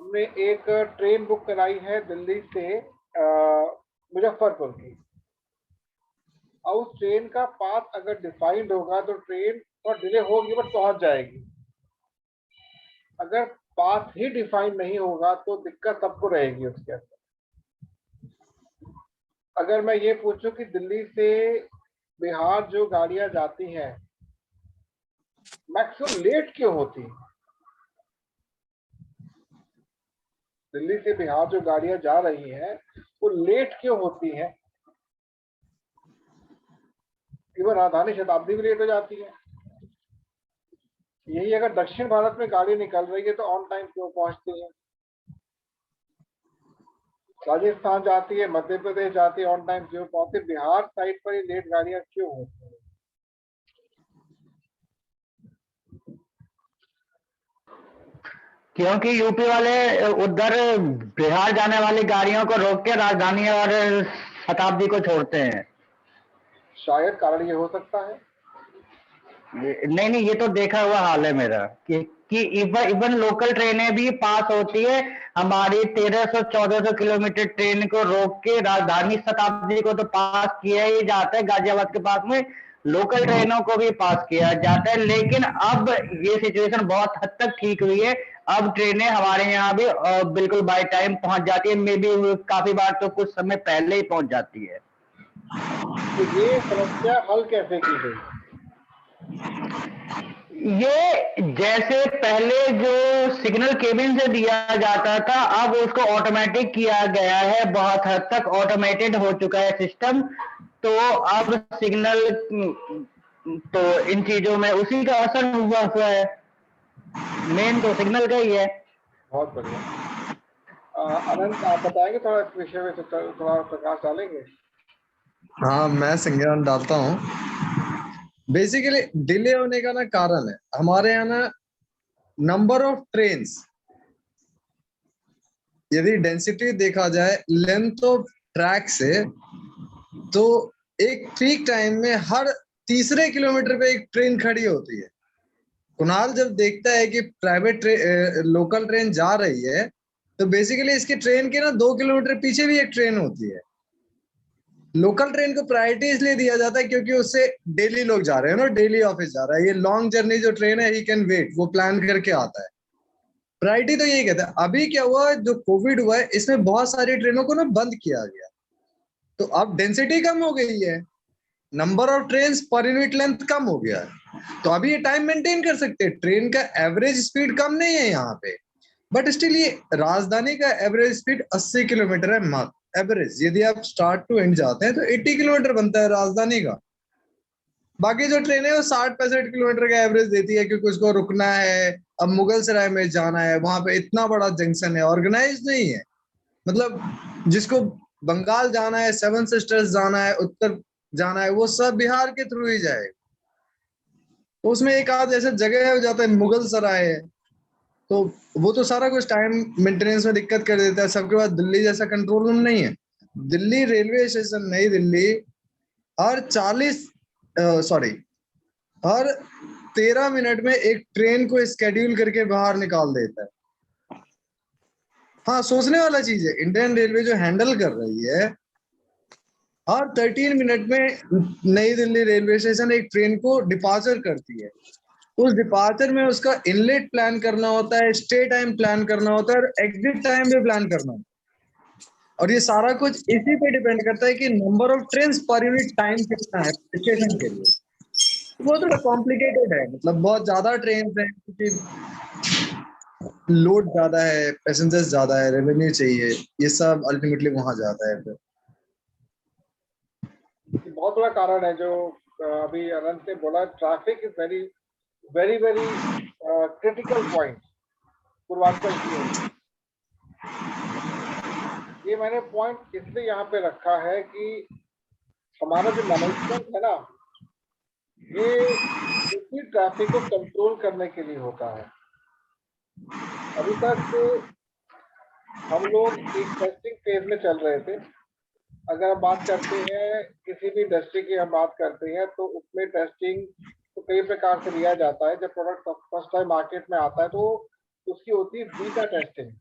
हमने एक train book कराई है दिल्ली से मुजफ्फरपुर की। और उस ट्रेन का पाथ अगर डिफाइंड होगा तो ट्रेन और डिले होगी बट पहुंच जाएगी। अगर पाथ ही डिफाइंड नहीं होगा तो दिक्कत सबको रहेगी उसके अंदर। अगर मैं ये पूछूं कि दिल्ली से बिहार जो गाड़ियां जाती हैं मैक्सिमम लेट क्यों होती हैं? दिल्ली से बिहार जो गाड़ियां जा रही हैं वो लेट क्यों होती हैं? इवन राजधानी शताब्दी भी लेट हो जाती है। यही अगर दक्षिण भारत में गाड़ी निकल रही है तो ऑन टाइम क्यों पहुंचती है? राजस्थान जाती है, मध्य प्रदेश जाती है, ऑन टाइम क्यों पहुंचती? बिहार साइड पर ही लेट गाड़ियां क्यों होती हैं? क्योंकि यूपी वाले उधर बिहार जाने वाली गाड़ियों को रोक के राजधानी और शताब्दी को छोड़ते हैं। शायद कारण ये हो सकता है। नहीं, ये तो देखा हुआ हाल है मेरा कि इवन लोकल ट्रेनें भी पास होती है। हमारी 1300-1400 किलोमीटर ट्रेन को रोक के राजधानी शताब्दी को तो पास किया ही जाता है। गाजियाबाद के पास में लोकल ट्रेनों को भी पास किया जाता है। लेकिन अब ये सिचुएशन बहुत हद तक ठीक हुई है। अब ट्रेनें हमारे यहाँ भी बिल्कुल बाय टाइम पहुंच जाती है। मे बी काफी बार तो कुछ समय पहले ही पहुंच जाती है। तो ये समस्या हल कैसे की गई? ये जैसे पहले जो सिग्नल केबिन से दिया जाता था अब उसको ऑटोमेटिक किया गया है। बहुत हद तक ऑटोमेटेड हो चुका है सिस्टम। तो अब सिग्नल तो इन चीजों में उसी का असर हुआ है। मेन तो सिग्नल का ही है। बहुत बढ़िया। अनंत, आप बताएंगे थोड़ा इस विषय में, थोड़ा प्रकाश डालेंगे? हाँ, मैं संज्ञान डालता हूँ। बेसिकली डिले होने का ना कारण है हमारे यहाँ ना नंबर ऑफ ट्रेन्स। यदि डेंसिटी देखा जाए लेंथ ऑफ ट्रैक से, तो एक पीक टाइम में हर तीसरे किलोमीटर पे एक ट्रेन खड़ी होती है। कुणाल जब देखता है कि प्राइवेट लोकल ट्रेन जा रही है तो बेसिकली इसकी ट्रेन के ना 2 किलोमीटर पीछे भी एक ट्रेन होती है। लोकल ट्रेन को प्रायोरिटी इसलिए दिया जाता है क्योंकि उससे डेली लोग जा रहे हैं ना, डेली ऑफिस जा रहा है। ये लॉन्ग जर्नी जो ट्रेन है ही कैन वेट, वो प्लान करके आता है। प्रायोरिटी तो यही कहता है। अभी क्या हुआ, जो कोविड हुआ है इसमें बहुत सारी ट्रेनों को ना बंद किया गया, तो अब डेंसिटी कम हो गई है, number of train per unit length कम हो गया है। तो अभी ये टाइम मेंटेन कर सकते हैं। ट्रेन का एवरेज स्पीड कम नहीं है यहाँ पे, बट स्टिल ये राजधानी का एवरेज स्पीड 80 किलोमीटर है मात्र एवरेज। यदि आप स्टार्ट टू एंड जाते हैं तो 80 किलोमीटर बनता है राजधानी का। बाकी जो ट्रेन है वो 60-65 किलोमीटर का एवरेज देती है क्योंकि उसको रुकना है। अब मुगल सराय में जाना है, वहां पे इतना बड़ा जंक्शन है, ऑर्गेनाइज नहीं है। मतलब जिसको बंगाल जाना है, सेवन सिस्टर्स जाना है, उत्तर जाना है, वो सब बिहार के थ्रू ही जाएगा। तो उसमें एक आध ऐसा जगह है जाता है, मुगल सराय है, तो वो तो सारा कुछ टाइम मेंटेनेंस में दिक्कत कर देता है। सबके पास दिल्ली जैसा कंट्रोल रूम नहीं है। दिल्ली रेलवे स्टेशन, नई दिल्ली हर 40 सॉरी हर 13 मिनट में एक ट्रेन को स्केड्यूल करके बाहर निकाल देता है। हाँ, सोचने वाला चीज है, इंडियन रेलवे जो हैंडल कर रही है हर 13 मिनट में नई दिल्ली रेलवे स्टेशन एक ट्रेन को डिपार्चर करती है। उस डिपार्चर में उसका इनलेट प्लान करना होता है, स्टे टाइम प्लान करना होता है, और एग्जिट टाइम भी प्लान करना होता है। और ये सारा कुछ इसी पे डिपेंड करता है कि number of train per unit time कितना है स्टेशन के लिए। वो थोड़ा कॉम्प्लिकेटेड है, मतलब बहुत ज्यादा ट्रेन है क्योंकि लोड ज्यादा है, पैसेंजर्स ज्यादा है, रेवेन्यू चाहिए, ये सब अल्टीमेटली वहां जाता है फिर। बहुत बड़ा कारण है जो अभी अनंत ने बोला। Traffic is very very very critical point Purvanchal की ओर। ये मैंने पॉइंट इसलिए यहाँ पे रखा है कि हमारा जो मैनेजमेंट है ना, ये इसी ट्रैफिक को कंट्रोल करने के लिए होता है। अभी तक हम लोग एक टेस्टिंग फेज में चल रहे थे। अगर हम बात करते हैं किसी भी इंडस्ट्री की, हम बात करते हैं तो उसमें टेस्टिंग तो कई प्रकार से लिया जाता है। जब प्रोडक्ट फर्स्ट टाइम मार्केट में आता है तो उसकी होती है बीटा टेस्टिंग।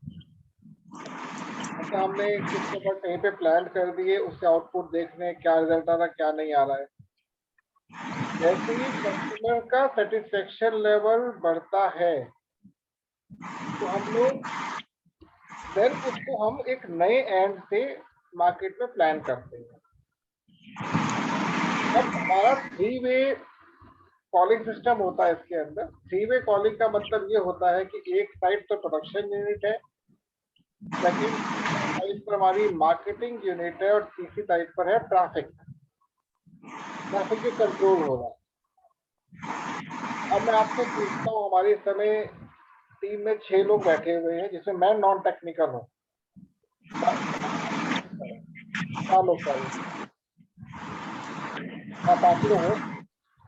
जैसे हमने कुछ नंबर कहीं पे प्लान कर दिए, उससे आउटपुट देखने क्या रिजल्ट आ रहा है क्या नहीं आ रहा है। जैसे ही कस्टमर का सेटिस्फेक्शन लेवल बढ़ता है तो हम लोग देन उसको हम एक नए एंड से मार्केट में प्लान करते हैं। अब हमारा 3 वे कॉलिंग सिस्टम होता है इसके अंदर। 3 वे कॉलिंग का मतलब ये होता है कि एक साइड तो प्रोडक्शन यूनिट है, सेकंड साइड पर हमारी मार्केटिंग यूनिट है और तीसरी साइड पर है ट्रैफिक जो कंट्रोल हो रहा है। अब मैं आपसे पूछता हूँ, हमारे इस समय टीम में 6 लोग बैठे हुए हैं जिसमें मैं नॉन टेक्निकल हूँ। 4 लोग आप 5 लोग हो।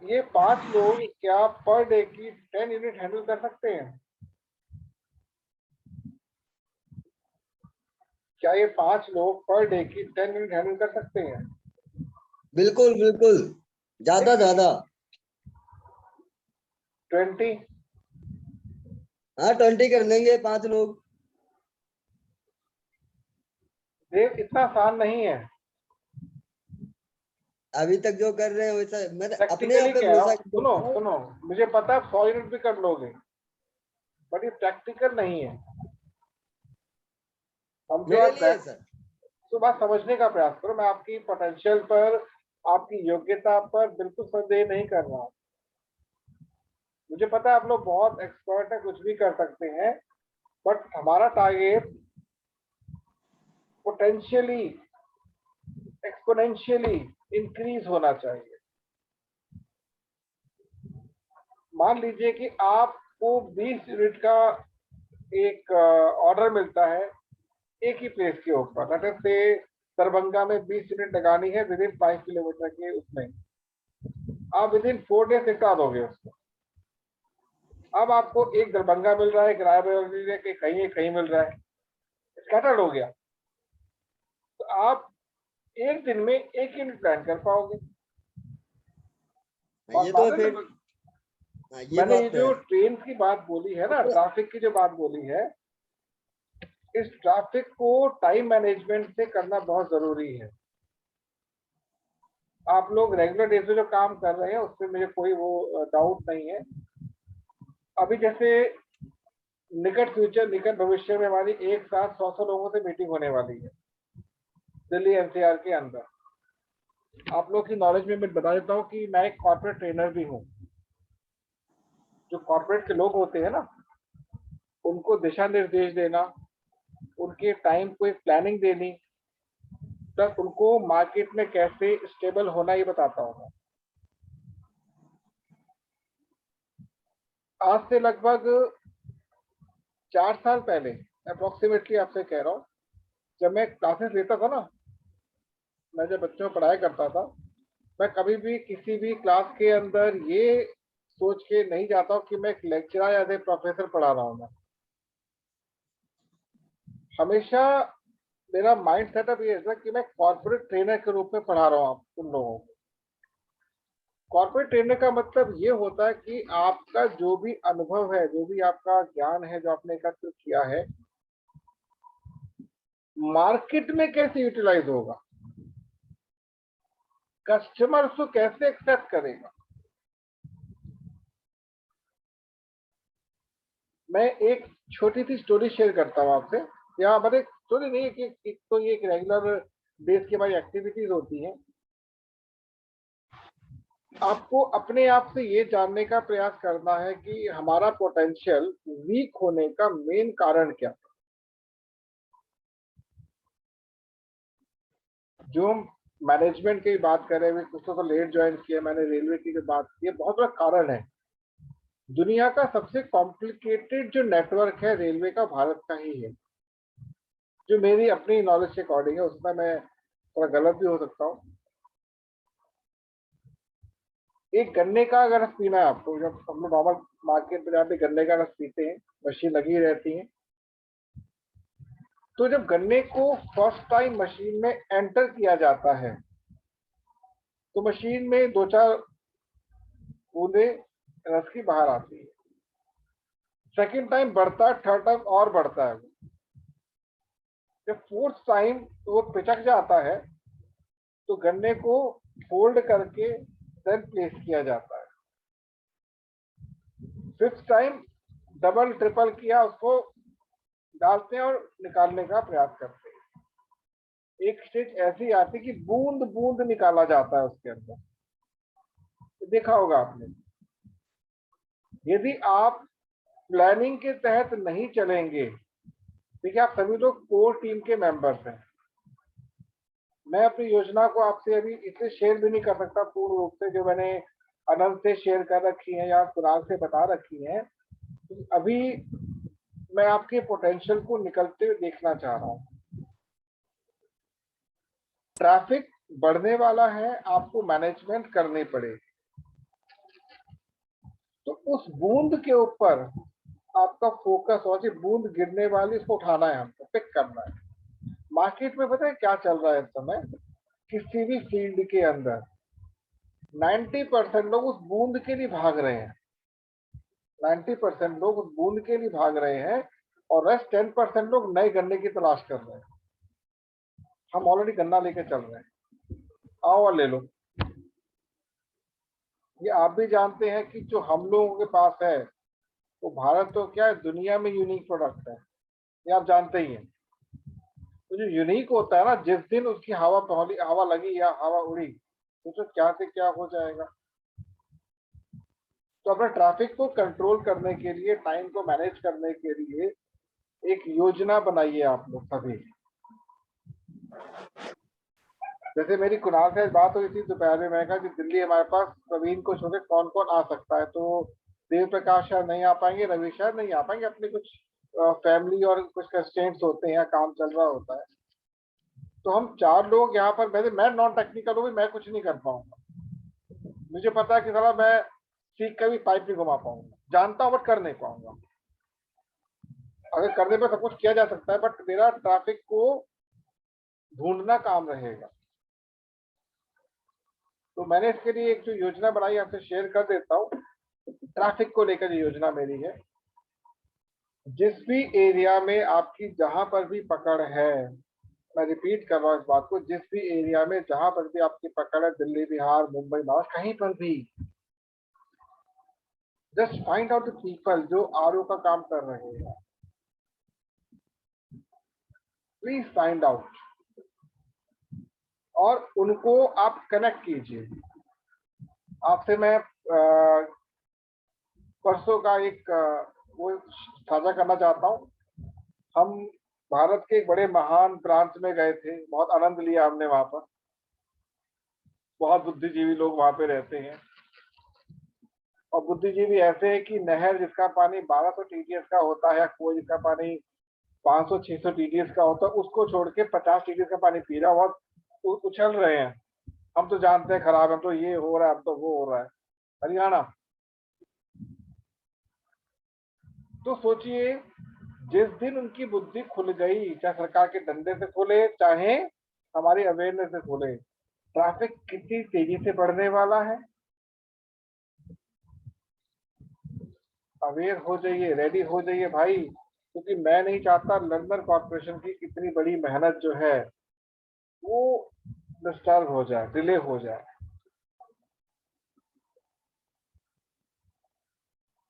ये 5 लोग क्या पर डे की 10 यूनिट हैंडल कर सकते हैं? क्या ये 5 लोग पर डे की 10 यूनिट हैंडल कर सकते हैं? बिल्कुल बिल्कुल, ज्यादा 20? हाँ 20 कर लेंगे 5 लोग। देख, इतना आसान नहीं है। अभी तक जो कर रहे हैं वैसा मैं अपने प्रैक्टिकली आप पे कह रहा भरोसा हूँ। सुनो सुनो, मुझे पता है 100 यूनिट भी कर लोगे, बट ये प्रैक्टिकल नहीं है। हम जो मेरे आज लिए सर। तो बात समझने का प्रयास करो। मैं आपकी पोटेंशियल पर, आपकी योग्यता पर बिल्कुल संदेह नहीं कर रहा हूँ। मुझे पता है आप लोग बहुत एक्सपर्ट है, कुछ भी कर सकते हैं, बट हमारा टारगेट पोटेंशियली एक्सपोनेंशियली इंक्रीज होना चाहिए। मान लीजिए कि आपको 20 यूनिट का एक ऑर्डर मिलता है एक ही प्लेस के ऊपर। लेट से दरभंगा में 20 यूनिट लगानी है विद इन 5 किलोमीटर के उसमें, आप विद इन 4 डेज निपटा दोगे उसको। अब आपको एक दरभंगा मिल रहा है, एक रायबरेली है, कहीं मिल रहा है, स्कैटर्ड हो गया, तो आप एक दिन में एक यूनिट प्लान कर पाओगे। ये तो फिर ये मैंने ये बात तो जो है। ट्रेन की बात बोली है ना, ट्रैफिक की जो बात बोली है, इस ट्रैफिक को टाइम मैनेजमेंट से करना बहुत जरूरी है। आप लोग रेगुलर डे से जो काम कर रहे हैं उसमें मुझे कोई वो डाउट नहीं है। अभी जैसे निकट फ्यूचर, निकट भविष्य में हमारी एक साथ 100 लोगों से मीटिंग होने वाली है दिल्ली एनसीआर के अंदर। आप लोग की नॉलेज में मैं बता देता हूँ कि मैं एक कॉर्पोरेट ट्रेनर भी हूँ। जो कॉर्पोरेट के लोग होते हैं ना, उनको दिशा निर्देश देना, उनके टाइम को एक प्लानिंग देनी, तक उनको मार्केट में कैसे स्टेबल होना ये बताता हूँ मैं। आज से लगभग 4 साल पहले अप्रोक्सीमेटली आपसे कह रहा हूँ, जब मैं क्लासेस लेता था ना, मैं जब बच्चों को पढ़ाया करता था, मैं कभी भी किसी भी क्लास के अंदर ये सोच के नहीं जाता हूँ कि मैं एक लेक्चरर या एक प्रोफेसर पढ़ा रहा हूँ। मैं हमेशा मेरा माइंड सेटअप ये था कि मैं कॉर्पोरेट ट्रेनर के रूप में पढ़ा रहा हूँ आप उन लोगों को। कॉर्पोरेट ट्रेनर का मतलब ये होता है कि आपका जो भी अनुभव है, जो भी आपका ज्ञान है, जो आपने एकत्र किया है, मार्केट में कैसे यूटिलाइज होगा, कस्टमर उसको कैसे एक्सेप्ट करेगा। मैं एक छोटी सी स्टोरी शेयर करता हूँ आपसे। यहाँ पर एक स्टोरी नहीं है कि एक तो ये एक रेगुलर बेस की हमारी एक्टिविटीज होती हैं। आपको अपने आप से ये जानने का प्रयास करना है कि हमारा पोटेंशियल वीक होने का मेन कारण क्या है। जो हम मैनेजमेंट की बात कर रहे हैं, कुछ तो लेट ज्वाइन किया मैंने, रेलवे की जो बात की है, बहुत बड़ा कारण है। दुनिया का सबसे कॉम्प्लिकेटेड जो नेटवर्क है रेलवे का, भारत का ही है। जो मेरी अपनी नॉलेज के अकॉर्डिंग है, उसमें मैं थोड़ा गलत भी हो सकता हूँ। एक गन्ने का अगर रस पीना है आपको, जब हम लोग नॉर्मल मार्केट में जाते गन्ने का रस पीते हैं, मशीन लगी रहती है, तो जब गन्ने को फर्स्ट टाइम मशीन में एंटर किया जाता है तो मशीन में 2-4 बूंदे रस की बाहर आती है। सेकंड टाइम बढ़ता है, थर्ड टाइम और बढ़ता है। जब फोर्थ टाइम वो पिचक जाता है तो गन्ने को फोल्ड करके देन प्लेस किया जाता है। फिफ्थ टाइम डबल ट्रिपल किया उसको डालते हैं और निकालने का प्रयास करते हैं। एक स्टेज ऐसी आती कि बूंद बूंद निकाला जाता है उसके अंदर, तो देखा होगा आपने। यदि आप प्लानिंग के तहत नहीं चलेंगे, देखिए आप सभी लोग कोर टीम के मेंबर्स हैं। मैं अपनी योजना को आपसे अभी इसलिए शेयर भी नहीं कर सकता पूर्ण रूप से, जो मैंने अनंत से शेयर कर रखी है या कुरान से बता रखी है। तो अभी मैं आपके पोटेंशियल को निकलते हुए देखना चाह रहा हूँ। ट्रैफिक बढ़ने वाला है, आपको मैनेजमेंट करनी पड़ेगी। तो उस बूंद के ऊपर आपका फोकस हो, जो बूंद गिरने वाली उसको उठाना है, हमको पिक करना है। मार्केट में पता है क्या चल रहा है इस समय? किसी भी फील्ड के अंदर 90% लोग उस बूंद के लिए भाग रहे हैं। 90% लोग उस बूंद के लिए भाग रहे हैं और रेस्ट 10% लोग नए गन्ने की तलाश कर रहे हैं। हम ऑलरेडी गन्ना लेके चल रहे हैं, आओ और ले लो। ये आप भी जानते हैं कि जो हम लोगों के पास है वो भारत तो क्या है, दुनिया में यूनिक प्रोडक्ट है, ये आप जानते ही हैं। तो जो यूनिक होता है ना, जिस दिन उसकी हवा पहली हवा लगी या हवा उड़ी, तो क्या से क्या हो जाएगा। तो अपने ट्रैफिक को कंट्रोल करने के लिए, टाइम को मैनेज करने के लिए एक योजना बनाइए आप लोग सभी। जैसे मेरी कुणाल से बात हुई थी दोपहर में, मैंने कहा कि दिल्ली हमारे पास प्रवीण को छोड़ के कौन कौन आ सकता है, तो देव प्रकाश शायद नहीं आ पाएंगे, रवि शायद नहीं आ पाएंगे, अपने कुछ फैमिली और कुछ कंस्ट्रेंट्स होते हैं, काम चल रहा होता है। तो हम 4 लोग यहाँ पर, वैसे मैं नॉन टेक्निकल हूँ, मैं कुछ नहीं कर पाऊंगा। मुझे पता है कि साला मैं सीख कर भी पाइप नहीं घुमा पाऊंगा, जानता हूँ बट कर नहीं पाऊंगा। अगर करने पर सब कुछ किया जा सकता है, बट मेरा ट्रैफिक को ढूंढना काम रहेगा। तो मैंने इसके लिए एक जो योजना बनाई आपसे शेयर कर देता हूँ। ट्रैफिक को लेकर जो योजना मेरी है, जिस भी एरिया में आपकी जहां पर भी पकड़ है, मैं रिपीट कर रहा हूँ इस बात को, जिस भी एरिया में जहां पर भी आपकी पकड़ है, दिल्ली, बिहार, मुंबई, महाराष्ट्र, कहीं पर भी, just find out the people जो आरओ का काम कर रहे हैं। प्लीज फाइंड आउट और उनको आप कनेक्ट कीजिए। आपसे मैं परसों का एक वो साझा करना चाहता हूँ। हम भारत के एक बड़े महान प्रांत में गए थे, बहुत आनंद लिया हमने वहां पर। बहुत बुद्धिजीवी लोग वहां पे रहते हैं, और बुद्धिजीवी ऐसे है कि नहर जिसका पानी 1200 टीडीएस का होता है, कुआं जिसका पानी 500-600 टीडीएस का होता है, उसको छोड़ के 50 टीडीएस का पानी पी रहा है, बहुत उछल रहे हैं। हम तो जानते हैं खराब है, तो ये हो रहा है, अब तो वो हो रहा है। हरियाणा, तो सोचिए जिस दिन उनकी बुद्धि खुल गई, चाहे सरकार के डंडे से खुले, चाहे हमारी अवेयरनेस से खुले, ट्रैफिक कितनी तेजी से बढ़ने वाला है। अवेयर हो जाइए, रेडी हो जाइए भाई, क्योंकि मैं नहीं चाहता लंदन कॉर्पोरेशन की इतनी बड़ी मेहनत जो है वो डिस्टर्ब हो जाए, डिले हो जाए।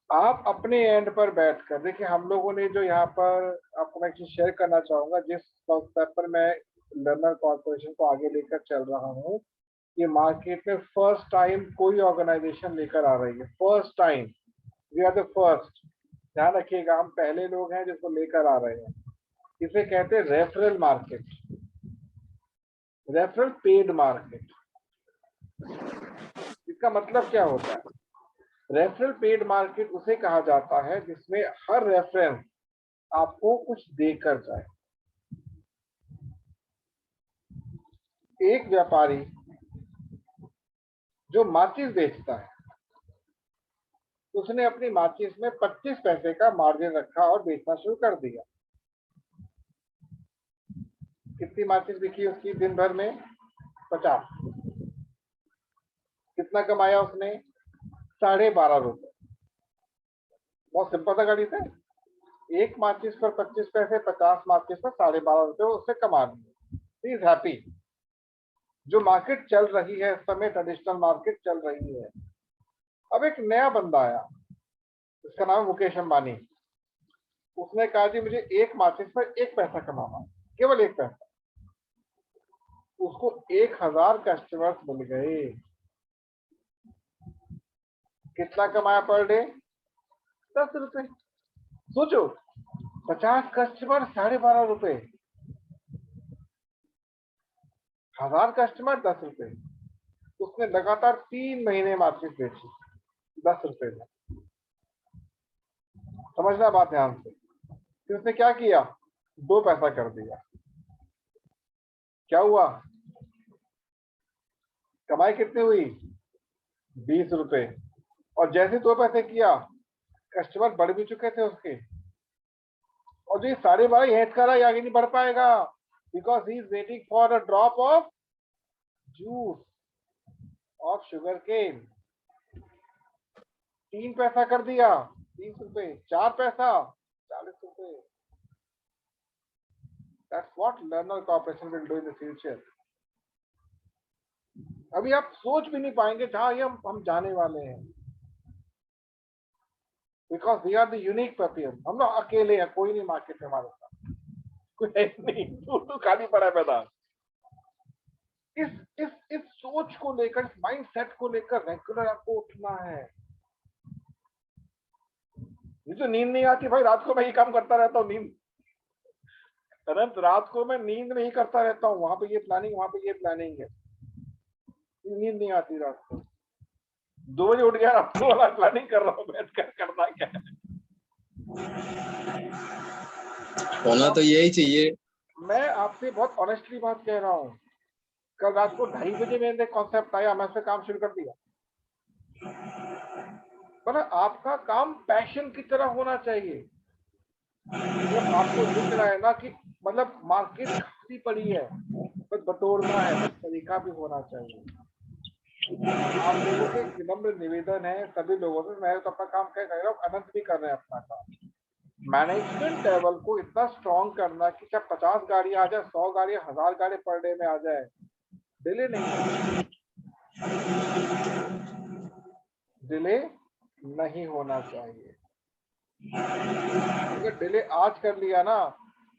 आप अपने एंड पर बैठकर देखिए, हम लोगों ने जो यहाँ पर, आपको मैं एक चीज शेयर करना चाहूंगा, जिस स्टेप पर मैं लर्नर कॉर्पोरेशन को आगे लेकर चल रहा हूँ, ये मार्केट में फर्स्ट टाइम कोई ऑर्गेनाइजेशन लेकर आ रही है। First time, we are the first. ध्यान रखिएगा, हम पहले लोग हैं जिसको लेकर आ रहे हैं। इसे कहते हैं referral market, referral paid market. इसका मतलब क्या होता है? रेफरल पेड मार्केट उसे कहा जाता है जिसमें हर रेफरेंस आपको कुछ देकर जाए। एक व्यापारी जो माचिस बेचता है, उसने अपनी माचिस में 25 पैसे का मार्जिन रखा और बेचना शुरू कर दिया। कितनी माचिस बिकी उसकी दिन भर में? 50। कितना कमाया उसने? 12.5 रुपए। बहुत सिंपल सा गाड़ी था। एक माचिस पर 25 पैसे, 50 माचिस पर 12.5 रुपए उससे कमा लिए। He is happy. जो मार्केट चल रही है इस समय, ट्रेडिशनल मार्केट चल रही है। अब एक नया बंदा आया, उसका नाम मुकेश अंबानी। उसने कहा जी मुझे एक माचिस पर 1 पैसा कमाना, केवल 1 पैसा। उसको 1000 कस्टमर्स मिल गए। कितना कमाया पर डे? 10 रुपए। सोचो, 50 कस्टमर 12.5 रुपए, 1000 कस्टमर 10 रुपए। उसने लगातार 3 महीने मार्केट बेची 10 रुपए में। समझना बात ध्यान से। फिर उसने क्या किया? 2 पैसा कर दिया। क्या हुआ? कमाई कितनी हुई? 20 रुपए। और जैसे 2 पैसे किया, कस्टमर बढ़ भी चुके थे उसके। और जो 12.5 हेट कर रहा है, आगे नहीं बढ़ पाएगा, because he is waiting for a drop of juice of sugar cane. 3 पैसा कर दिया 30 रुपए, 4 पैसा 40 रुपए। That's what Learner Corporation will do in the future. अभी आप सोच भी नहीं पाएंगे जहां ये हम जाने वाले हैं, because we are the unique people. हम लोग अकेले हैं, कोई नहीं मार्केट में हमारे साथ, कोई है नहीं, तू खाली पड़ा है मैदान। इस सोच को लेकर, इस माइंड सेट को लेकर रेगुलर आपको उठना है। ये जो नींद नहीं आती भाई, रात को मैं ये काम करता रहता हूँ, नींद अनंत, रात को मैं नींद नहीं करता रहता हूँ, वहां पे ये प्लानिंग, वहां पे ये प्लानिंग है, नींद नहीं आती रात को। 2 बजे उठ गया, रात को वाला प्लानिंग कर रहा हूँ बैठ कर, करना क्या है। होना तो यही चाहिए। मैं आपसे बहुत ऑनेस्टली बात कह रहा हूँ। कल रात को 2:30 बजे मेरे कॉन्सेप्ट आया, मैं उससे काम शुरू कर दिया। पर आपका काम पैशन की तरह होना चाहिए। जब आपको दिख रहा है ना कि मतलब मार्केट खाली पड़ी है, बस बटोरना है, बस तरीका भी होना चाहिए। आप लोगों के विनम्र निवेदन है सभी लोगों से, मैं तो अपना काम कर रहा हूँ, अनंत भी कर रहे हैं अपना काम। मैनेजमेंट लेवल को इतना स्ट्रॉन्ग करना कि चाहे 50 गाड़ी आ जाए, 100 गाड़ी, 1000 गाड़ी पर डे में आ जाए, डिले नहीं, डिले नहीं होना चाहिए। अगर डिले आज कर लिया ना,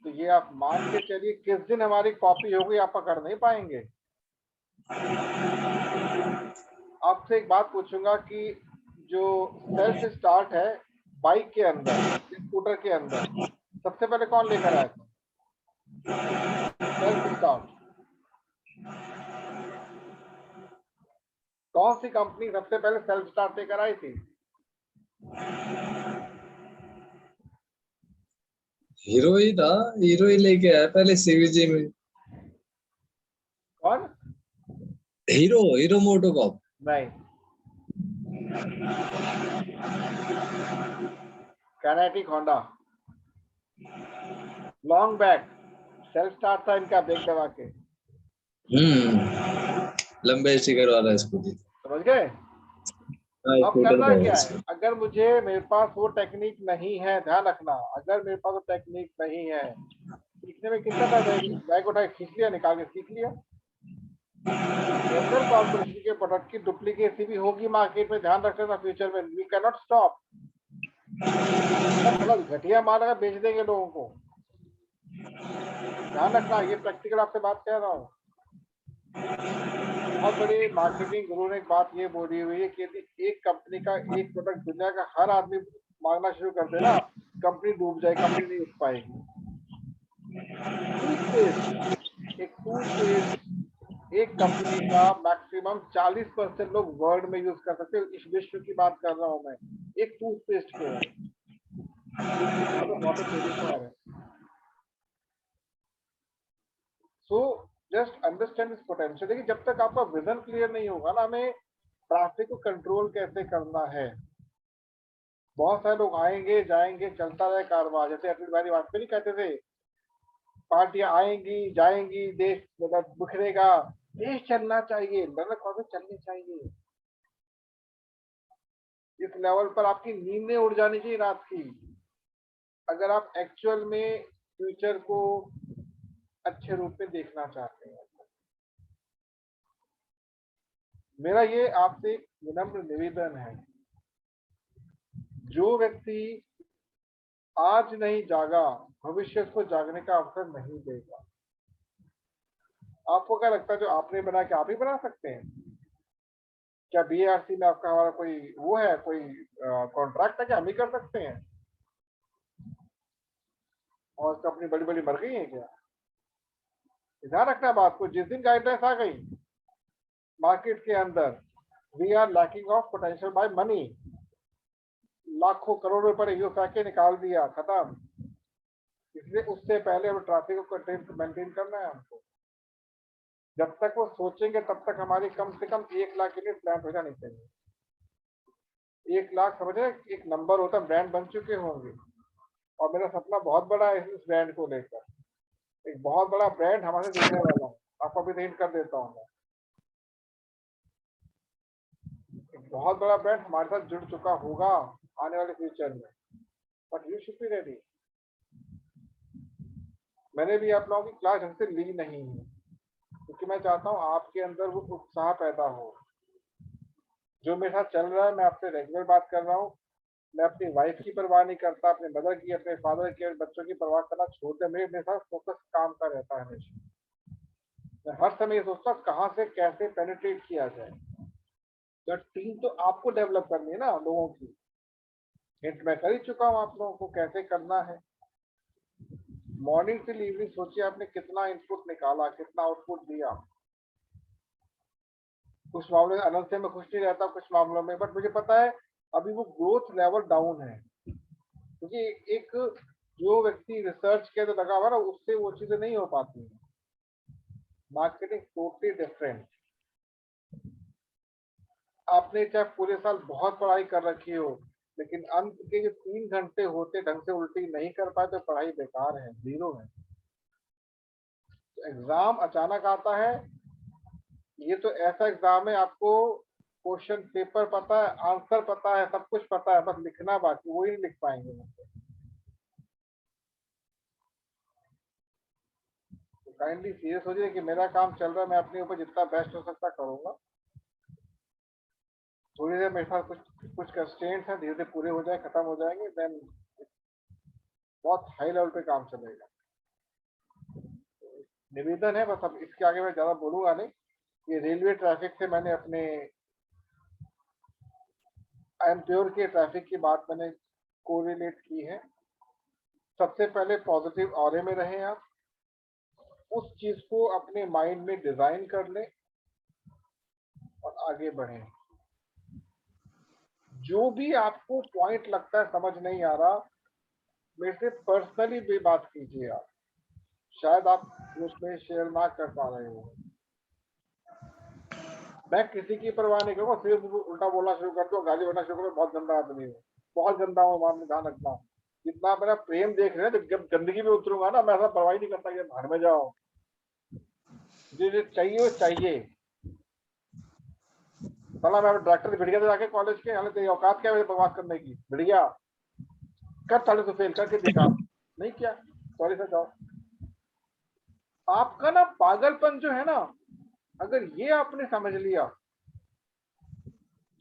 तो ये आप मान के चलिए किस दिन हमारी कॉपी होगी आप पकड़ नहीं पाएंगे। आपसे एक बात पूछूंगा कि जो सेल्फ स्टार्ट है बाइक के अंदर, स्कूटर के अंदर, सबसे पहले कौन लेकर आया था सेल्फ स्टार्ट? कौन सी कंपनी सबसे पहले सेल्फ स्टार्ट लेकर आई थी? हीरो ही था, हीरो ही लेके आया पहले सीवीजी में। कौन? Hero, Hero MotoCorp. नहीं, Kinetic Honda, long back, self start था इनका ब्रेक दबा के। लंबे स्टिकर वाला स्कूटी। समझ गए? अब करना क्या है? अगर मेरे पास वो टेक्निक नहीं है, ध्यान रखना, अगर मेरे पास वो टेक्निक नहीं है, सीखने में कितना टाइम लगेगा? बैग उठा के खींच लिया, निकाल के सीख लिया। जनरल कॉर्पोरेशन के प्रोडक्ट की डुप्लीकेसी भी होगी मार्केट में, ध्यान रखना फ्यूचर में। We can not stop. मतलब घटिया माल अगर बेच देंगे लोगों को, ध्यान रखना, ये प्रैक्टिकल आपसे बात कह रहा हूँ। बहुत बड़ी मार्केटिंग गुरु ने एक बात ये बोली हुई है कि यदि एक कंपनी का एक प्रोडक्ट दुनिया का हर आदमी मांगना शुरू कर देना, कंपनी डूब जाए, कंपनी नहीं उठ पाएगी। एक कंपनी का मैक्सिमम 40% लोग वर्ल्ड में यूज कर सकते हैं, इस विश्व की बात कर रहा हूं मैं, एक टूथपेस्ट के। So just understand this potential. देखिए जब तक आपका विजन क्लियर नहीं होगा ना, हमें ट्रैफिक को कंट्रोल कैसे करना है। बहुत सारे लोग आएंगे जाएंगे, चलता रहे कारोबार, जैसे अटल बिहारी वाजपेयी कहते थे, पार्टियां आएंगी जाएंगी, देश मतलब बिखरेगा, देश चलना चाहिए, लड़क चलनी चाहिए। इस लेवल पर आपकी नींदें उड़ जानी चाहिए रात की। अगर आप एक्चुअल में फ्यूचर को अच्छे रूप में देखना चाहते हैं। मेरा ये आपसे विनम्र निवेदन है, जो व्यक्ति आज नहीं जागा भविष्य को जागने का अवसर नहीं देगा। आपको क्या लगता है जो आपने बना क्या आप ही बना सकते हैं? क्या बीएआरसी में आपका हमारा कोई वो है, कोई कॉन्ट्रैक्ट है कि हम ही कर सकते हैं? और कंपनी बड़ी बड़ी मर गई है क्या? ध्यान रखना बात को, जिस दिन गाइडलाइंस आ गई मार्केट के अंदर, we are lacking of potential by money, लाखों करोड़ों रुपए यूं के निकाल दिया, खत्म। इसलिए उससे पहले हम ट्रैफिक को मेंटेन करना है हमको। जब तक वो सोचेंगे तब तक हमारी कम से कम 1 लाख यूनिट प्लांट हो जानी चाहिए। 1 लाख समझ रहे, एक नंबर होता है, ब्रांड बन चुके होंगे। और मेरा सपना बहुत बड़ा है इस ब्रांड को लेकर, एक बहुत बड़ा ब्रांड हमारे जुड़ने वाला है। आपको अभी हिंट कर देता हूँ मैं, एक बहुत बड़ा ब्रांड हमारे साथ जुड़ चुका होगा आने वाले फ्यूचर में, but you should be ready. मैंने भी आप लोगों की क्लास ढंग से ली नहीं है, क्योंकि मैं चाहता हूँ आपके अंदर वो उत्साह पैदा हो। जो मेरे साथ चल रहा है, मैं आपसे रेगुलर बात कर रहा हूँ, मैं अपनी वाइफ की परवाह नहीं करता, अपने मदर की, अपने फादर की, बच्चों की परवाह करना छोड़ दे। मेरे साथ फोकस काम का रहता है हमेशा। मैं हर समय ये सोचता हूँ कहाँ से कैसे पेनिट्रेट किया जाए। तो टीम तो आपको डेवलप करनी है ना, लोगों की। हिंट मैं कर ही चुका हूँ आप लोगों को कैसे करना है। मॉर्निंग से इवनिंग सोचिए आपने कितना इनपुट निकाला, कितना आउटपुट दिया। कुछ मामलों में अनंत से मैं खुश नहीं रहता, कुछ मामलों में, बट मुझे पता है अभी वो ग्रोथ लेवल डाउन है, क्योंकि एक जो व्यक्ति रिसर्च के तो लगा हुआ ना, उससे वो चीजें नहीं हो पाती हैं। Marketing totally different. आपने चाहे पूरे साल बहुत पढ़ाई कर रखी हो, लेकिन अंत के जो 3 घंटे होते ढंग से उल्टी नहीं कर पाए तो पढ़ाई बेकार है, जीरो है। तो एग्जाम अचानक आता है, ये तो ऐसा एग्जाम है, आपको क्वेश्चन पेपर पता है, आंसर पता है, सब कुछ पता है, बस लिखना बाकी, वो ही नहीं लिख पाएंगे। तो काइंडली सीरियस हो जाए कि मेरा काम चल रहा है, मैं अपने ऊपर जितना बेस्ट हो सकता करूंगा। थोड़ी देर मेरे साथ कुछ कंस्ट्रेंट्स हैं, धीरे धीरे पूरे हो जाए, खत्म हो जाएंगे, देन बहुत हाई लेवल पे काम चलेगा। निवेदन है बस, अब इसके आगे मैं ज्यादा बोलूंगा नहीं। ये रेलवे ट्रैफिक से मैंने अपने आई एम प्योर के ट्रैफिक की बात मैंने कोरिलेट की है। सबसे पहले पॉजिटिव ऑरे में रहें आप, उस चीज को अपने माइंड में डिजाइन कर लें और आगे बढ़ें। जो भी आपको पॉइंट लगता है समझ नहीं आ रहा, मेरे से पर्सनली भी बात कीजिए आप, शायद आप ग्रुप में शेयर ना कर पा रहे हो। मैं किसी की परवाह नहीं करूंगा, सिर्फ उल्टा बोलना शुरू कर दो, गाली बनना शुरू कर दो, बहुत गंदा आदमी हूँ, बहुत गंदा हूँ, मान ध्यान रखना। जितना मेरा प्रेम देख रहे हैं, जब गंदगी में उतरूंगा ना, मैं ऐसा परवाह नहीं करता कि घर में जाओ, जो चाहिए वो चाहिए। साला मैं डॉक्टर भिड़ गया था जाके कॉलेज के, हालांकि तेरी औकात क्या है बकवास करने की, भिड़ गया कर, साले तो फेल करके दिखा, नहीं किया, सॉरी सर जाओ। आपका ना पागलपन जो है ना, अगर ये आपने समझ लिया,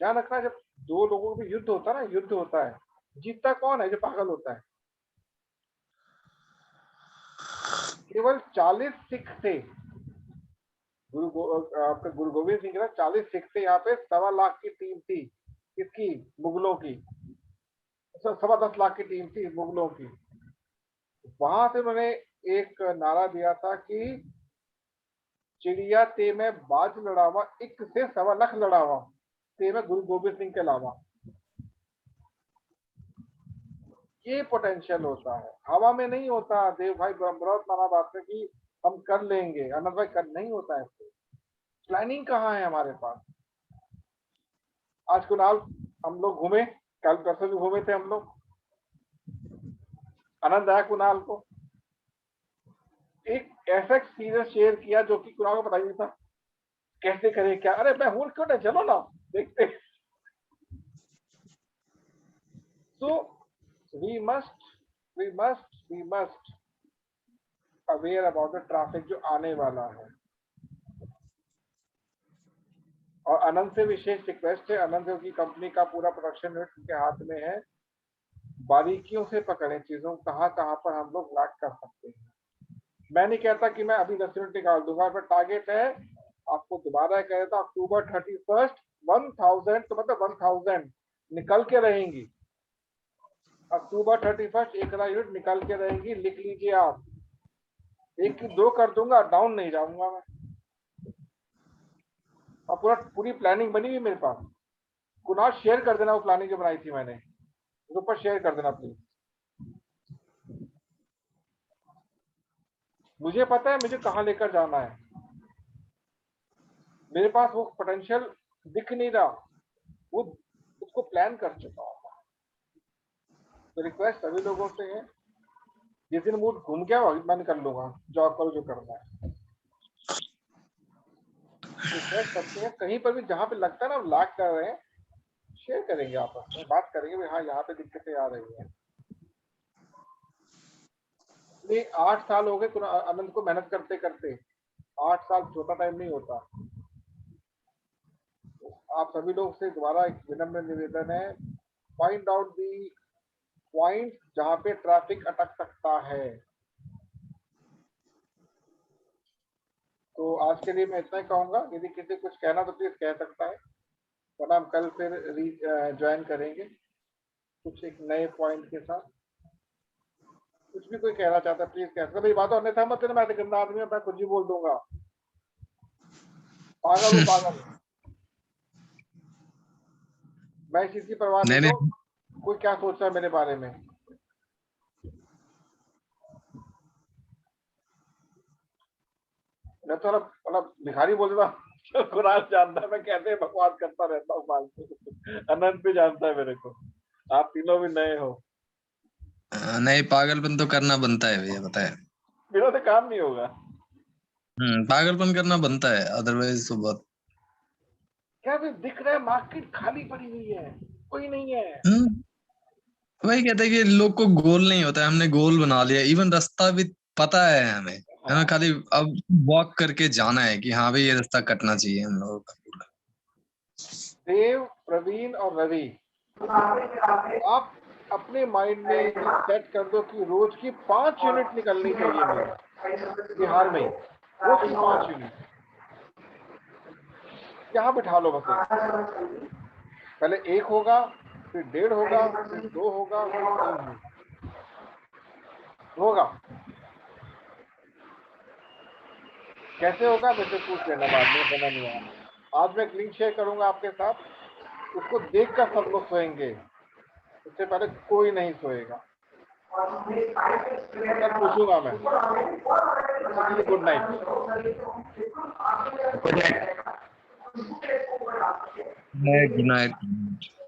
ध्यान रखना, जब दो लोगों के युद्ध होता है ना, युद्ध होता है, जीतता कौन है? जो पागल होता है। केवल 40 सिख थे, आपके गुरु गोविंद सिंह के 40 सिख थे, यहाँ पे 1.25 लाख की टीम थी, किसकी? मुगलों की। 10.25 लाख की टीम थी मुगलों की। वहां से उन्होंने एक नारा दिया था कि चिड़िया ते में बाज लड़ावा, एक से 1.25 लाख लड़ावा, ते में गुरु गोविंद सिंह के अलावा। ये पोटेंशियल होता है, हवा में नहीं होता। देव भाई बहुत माना बात है कि हम कर लेंगे, अनंत भाई कर नहीं होता है। प्लानिंग कहाँ है हमारे पास? आज कुणाल हम लोग घूमे, कल परसों भी घूमे थे हम लोग, आनंद आया कुणाल को। एक ऐसा एक्सपीरियंस शेयर किया जो कि कुणाल को पता ही नहीं था कैसे करे क्या। अरे मैं हूं, क्यों नहीं, चलो ना देखते। So we must we must aware about the traffic जो आने वाला है। और अनंत से विशेष रिक्वेस्ट है, अनंत की कंपनी का पूरा प्रोडक्शन यूनिट उनके हाथ में है, बारीकियों से पकड़े चीजों कहाँ कहाँ पर हम लोग लैक कर सकते हैं। मैं नहीं कहता कि मैं अभी 10 यूनिट निकाल दूंगा, पर टारगेट है, आपको दोबारा कह देता, अक्टूबर 31 1000, तो मतलब 1000 निकल के रहेंगी। अक्टूबर 31 1,000 यूनिट निकल के रहेंगी, लिख लीजिए आप। 1 की 2 कर दूंगा, डाउन नहीं जाऊंगा मैं। और पूरी प्लानिंग बनी हुई मेरे पास। कुनाल शेयर कर देना वो प्लानिंग जो बनाई थी मैंने, उसके ऊपर शेयर कर देना प्लीज। मुझे पता है मुझे कहाँ लेकर जाना है, मेरे पास वो पोटेंशियल दिख नहीं रहा, वो उसको प्लान कर चुका हूँ। तो रिक्वेस्ट सभी लोगों से है, जिस दिन मूड घूम गया वही मैं कर लूंगा, जॉब करो जो करना है। रिक्वेस्ट करते हैं, कहीं पर भी जहाँ पे लगता है ना लैग कर रहे हैं, शेयर करेंगे, आपस में बात करेंगे, भाई हाँ यहाँ पे दिक्कतें आ रही हैं। ये 8 साल हो गए अनंत को मेहनत करते करते। 8 साल छोटा टाइम नहीं होता। आप सभी लोग से दोबारा एक विनम्र निवेदन है, फाइंड आउट दी पॉइंट जहाँ पे ट्रैफिक अटक सकता है। तो आज के लिए मैं इतना ही कहूंगा, यदि किसी कुछ कहना तो प्लीज कह सकता है, वरना हम कल फिर ज्वाइन करेंगे कुछ एक नए पॉइंट के साथ। कुछ भी कोई कहना चाहता है प्लीज कह सकता है। मेरी बात अन्यथा मत लेना, मैं तो गंदा आदमी हूं, मैं कुछ भी बोल दूंगा, पागल हूँ पागल। मैं इस चीज की परवाह नहीं करूं कोई क्या सोचता है मेरे बारे में। मैं तो मतलब भिखारी बोल देता कुरान जानता है मैं कैसे बकवास करता रहता हूँ फालतू। अनंत भी जानता है मेरे को, आप तीनों भी नए हो। नहीं, पागलपन तो करना बनता है भैया, पता है। मेरा तो काम नहीं होगा। पागलपन करना बनता है, अदरवाइज तो बहुत। क्या भी दिख रहा है, मार्केट खाली पड़ी हुई है, कोई नहीं है। वही कहते हैं कि लोग को गोल नहीं होता है, हमने गोल बना लिया, इवन रास्ता भी पता है हमें। हमें खाली अब वॉक करके जाना है कि हाँ भाई ये रास्ता कटना चाहिए हम लोगों का पूरा। देव, प्रवीण और रवि, आप अपने माइंड में ये सेट कर दो कि रोज की 5 यूनिट निकलनी चाहिए मेरी बिहार में, रोज की 5 यूनिट। यहाँ बिठा लो बस, पहले 1 होगा, फिर 1.5 होगा, फिर 2 होगा, फिर 3 होगा। कैसे होगा मुझसे पूछ लेना बाद में, समझ नहीं आया। आज मैं एक लिंक शेयर करूंगा आपके साथ, उसको देखकर सब लोग सोएंगे, उससे पहले कोई नहीं सोएगा। कल पूछूंगा मैं। Good night. Good night. Good night.